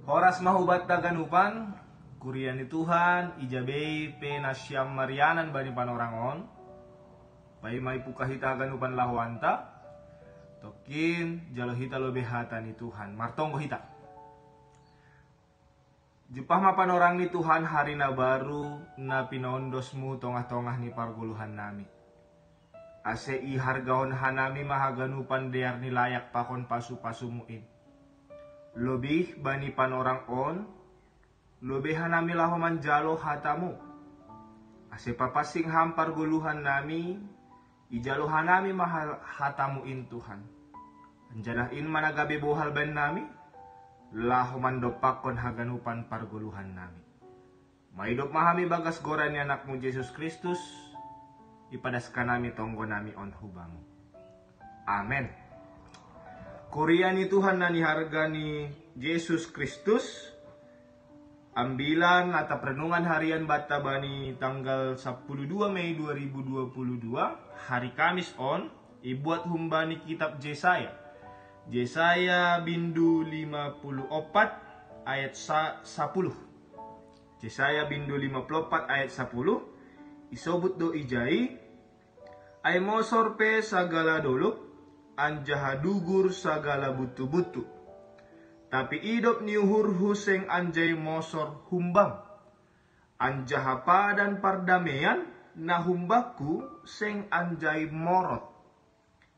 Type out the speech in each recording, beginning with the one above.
Horas mahubat ganupan, kuriani Tuhan, ijabei penasyam marianan bani panorangon, pai mai pukahita ganupan lahuanta, tokin jalo hita lobe hata ni Tuhan, martonggo hita. Jepah mapan orang ni Tuhan hari na baru na pinondosmu tongah-tongah ni parguluhan nami. Ase i hargaon hanami mahaganupan dear ni layak pakon pasu-pasumuin. Lobih bani panorang on, lobih hanami laho manjalo hatamu. Ase papasing hampar guluhan nami, ijalo hanami mahal hatamuin Tuhan. Anjanain managabe bohal ban nami, laho mandopakon haganupan parguluhan nami. Maidop mahami bagas goran ni anakmu Yesus Kristus, ipadaskan nami tonggo nami on hubamu. Amen. Kuriani Tuhan na niharga ni Yesus Kristus, ambilan atau renungan harian bata bani tanggal 12 Mei 2022, hari Kamis on, ibuat humbani kitab Yesaya. Yesaya bindu 54 ayat 10. Yesaya bindu 54 ayat 10. Isobut do ijai, ay mosor pe sagala dolok, anjaha dugur sagala butu-butu. Tapi idop niuhur huseng anjay mosor humbang. Anjaha padan pardamean na humbaku seng anjay morot.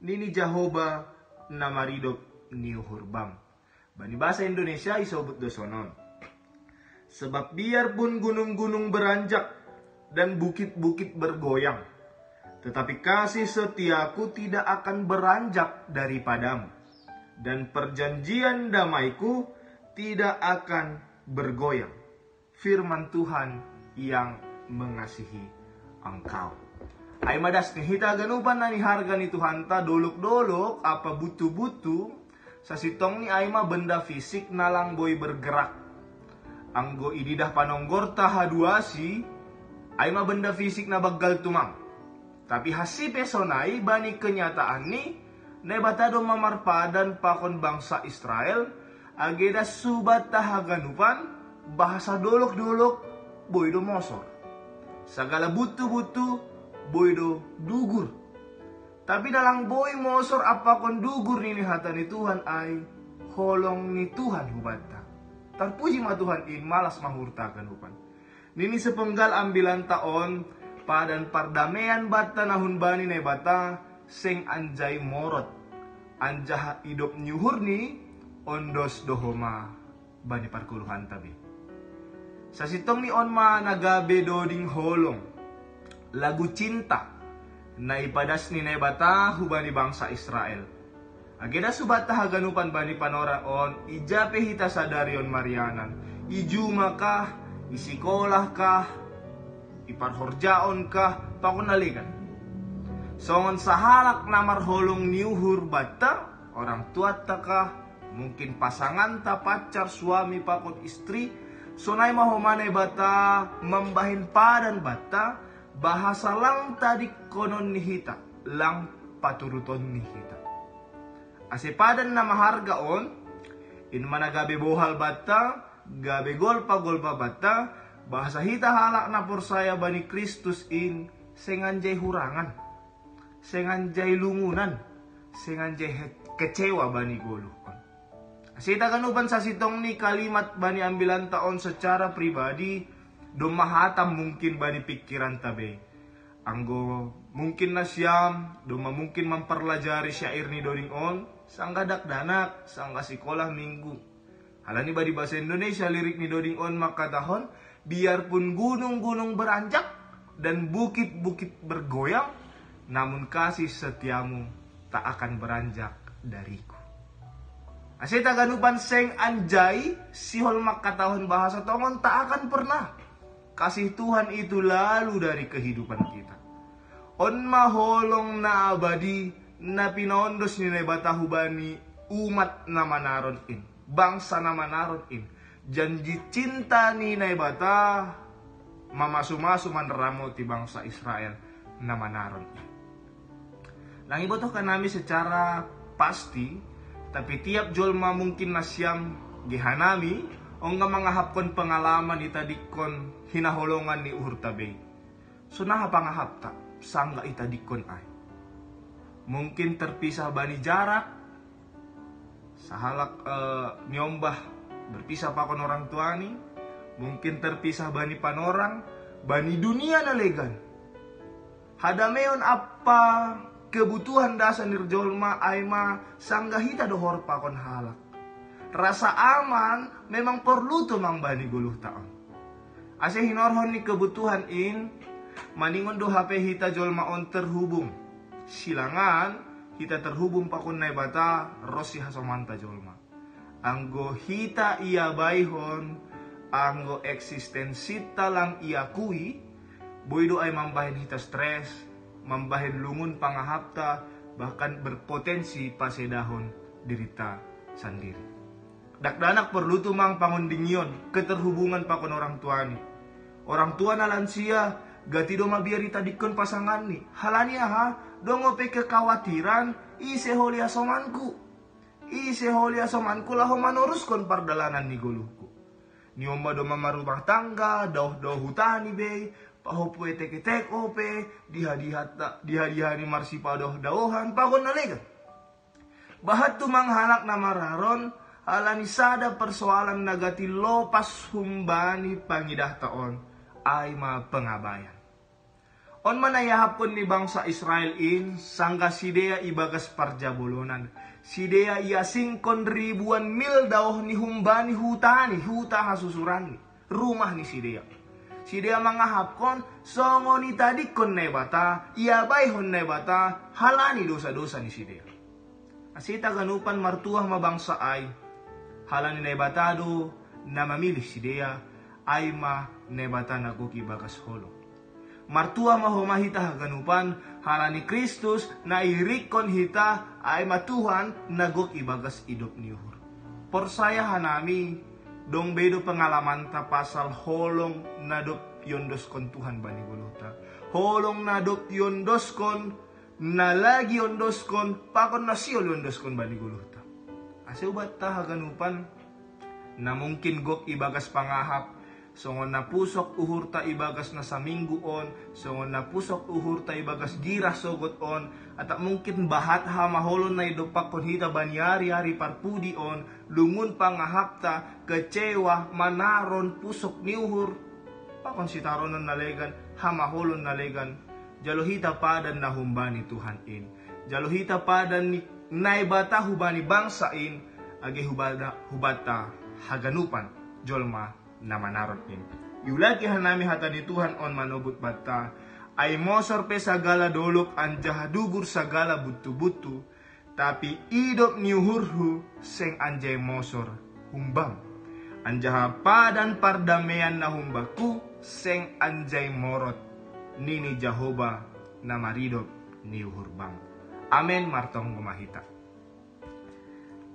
Nini Jahoba na maridop niuhur bam. Bani bahasa Indonesia isobut dosonon. Sebab biarpun gunung-gunung beranjak dan bukit-bukit bergoyang, tetapi kasih setiaku tidak akan beranjak daripadamu, dan perjanjian damaiku tidak akan bergoyang. Firman Tuhan yang mengasihi engkau. Ay madas ni hita ganupan na ni harga ni Tuhan ta dolok-dolok apa butu-butu sa sitong ni ay benda fisik na lang boy bergerak. Anggo ididah panonggor ta haduasi ay benda fisik na baggal tumang. Tapi hasi pesonai bani kenyataan ni nebatado mamarpadan pakon bangsa Israel ageda subat tahaganupan bahasa dolok-dolok boydo mosor. Sagala butu-butu boydo dugur. Tapi dalang boy mosor apakon dugur ni hata ni Tuhan ay holong ni Tuhan hubata. Terpuji ma Tuhan in malas mahurta ganupan. Nini sepenggal ambilan taon padan pardamean bata nahun bani ne bata seng anjay morot. Anjaha idop nyuhur ni ondos dohoma bani parkuluhan tabi. Sa sitong ni onma nagabe doding holong lagu cinta na ipadas ni ne bata hubani bangsa Israel. Ageda subata haganupan bani panora on ijape hita sadarion marianan. Ijuma kah, isikolah kah, iparhorjaon kah, pakunalikan. Songon sahalak namar holong niuhur bata, orang tua takah, mungkin pasangan ta pacar suami pakut istri, sonai mahomane bata, membahin padan bata, bahasa lang tadi konon nihita, lang paturuton nihita. Ase padan na maharga on, in managabe bohal bata, gabe golpa bata, bahasa hita halak na porsaya bani Kristus in senganjay hurangan, senganjay lungunan, senganjay kecewa bani goluhon. Asita kanupan sa sitong ni kalimat bani ambilan taon secara pribadi, dumahatam mungkin bani pikiran tabe. Anggo mungkin na siyam, duma mungkin memperlajari syair ni doding on, sangga dakdanak, sangga sekolah minggu. Halani badi bahasa Indonesia lirik ni doding on makatahon, biarpun gunung-gunung beranjak dan bukit-bukit bergoyang, namun kasih setiamu tak akan beranjak dariku. Asita ganupan seng anjay, sihol makatahon bahasa tongon tak akan pernah. Kasih Tuhan itu lalu dari kehidupan kita. On maholong na abadi na pinondos ni nebata hubani umat na manaron in. Bangsa na manaron in. Janji cinta ni naibata mamasu-masu manramo ti bangsa Israel na manaron. Lang ibotohkan nami secara pasti, tapi tiap jolma mungkin na siyam gihanami O nga mangahapkon pengalaman itadikon hinaholongan ni uhur tabe. So naha pangahap ta, sangga itadikon ay. Mungkin terpisah bani jarak, sahalak nyombah berpisah pa kon orang tua ni. Mungkin terpisah bani panorang, bani dunia na legan. Hadameon apa kebutuhan dasar nirjolma ay ma sangga hita dohor pa kon halak. Rasa aman memang perlu tuh mang bani guluh taon. Ase hinorhon ni kebutuhan in, maningon do HP hita jolma on terhubung. Silangan hita terhubung pa kun bata rosi hasomanta jolma. Anggo hita iya baihon, anggo eksistensita lang iya kui, boydo ay mambahin hita stres, mambahin lungun pangahapta, bahkan berpotensi pasedahon dirita sendiri. Dakdanak perlu tumang pangundingyon, keterhubungan pa kon orang tua ni. Orang tua na lansia, gati do mabiari tadikon pasangan ni. Halania ha, dongo pe kekhawatiran, ise holi asomanku. Ise holi asomanku laho manorus kon pardalanan ni guluhku. Ni omba do mamarumah tangga, dauh-dauh hutani be, pahopu etek-etek ope, diha-diha ni marsi padoh dauhan, pakon nalega. Bahat tumang halak na mararon, alani sada persoalan nagati lopas humbani pangidah taon ay mapengabayan. On manayahapon ni bangsa Israel in sangga sidea ibagas parjabolonan. Sidea ia singkon ribuan mil daw ni humbani hutani, huta hasusuran ni. Rumah ni sidea. Sidea mangahapkon songo ni tadikon nebata, ia bayhon nebata, halani dosa-dosa ni sidea. Asita ganupan martuah mabangsa ay halani nebatado na mamilih sidea ay ma nebata naguki bagas holong. Martua mahumahita ganupan halani Kristus na irikon hita ay matuhan naguk ibagas idop niuhur. Porsaya hanami dong bedo pengalaman ta pasal holong nadop yondos kon Tuhan bani guluta. Holong nadop yondos kon na lagi yondos kon pakon nasiol yondos kon bani guluta. Ase ubat ta haganupan na mungkin gok ibagas pangahap. Songon na pusok uhur ta ibagas na sa minggu on, songon na pusok uhur ta ibagas gira sogot on, at mungkin bahat ha maholon na idopak kon hita banyari-hari parpudi on, lungun pangahapta, kecewa, manaron, pusok ni uhur. Pakon si taronon nalegan, ha maholon nalegan, jalohita padan na humbani Tuhan in. Jalohita padan ni naibata hubani bangsa in, agi hubata haganupan, jolma, na manaron in. Yulaki hanami hata ni Tuhan on manugut bata ay mosor pe sagala dolok anjah dugur sagala butu-butu tapi idop ni hurhu seng anjay mosor humbang anjah padan pardamean na humbaku seng anjay morot nini Jehovah na maridop ni hurbang. Amen martong gumahita.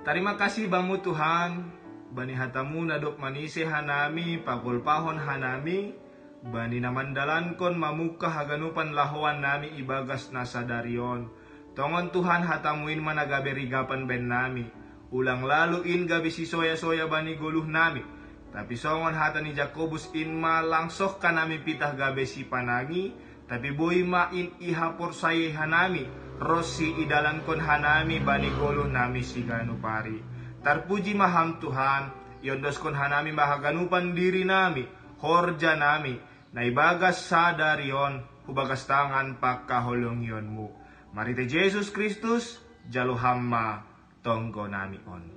Terima kasih bamu Tuhan. Bani hatamu nadop manise hanami, pagulpahon hanami, bani namandalan kon mamuka haganupan lahuan nami ibagas nasa darion. Tongon Tuhan hatamuin managaberigapan ben nami, ulang laluin gabi si soya-soya bani guluh nami. Tapi songon hata ni Jakobus in malangsoh ka nami pitah gabi si panagi, tapi boy main ihapor saye hanami, rosi idalan kon hanami bani guluh nami si ganupari. Tarpuji maham Tuhan, yondos kon hanami mahaganupan diri nami, horja nami, na ibagas sa darion, hubagas tangan pagkaholong yonmu. Marite Jesus Kristus, jaluhamma tonggo nami on.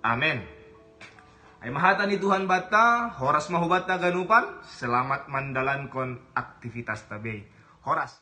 Amen. Ay mahata ni Tuhan bata, horas mahubat na ganupan, selamat mandalan kon aktivitas tabi. Horas.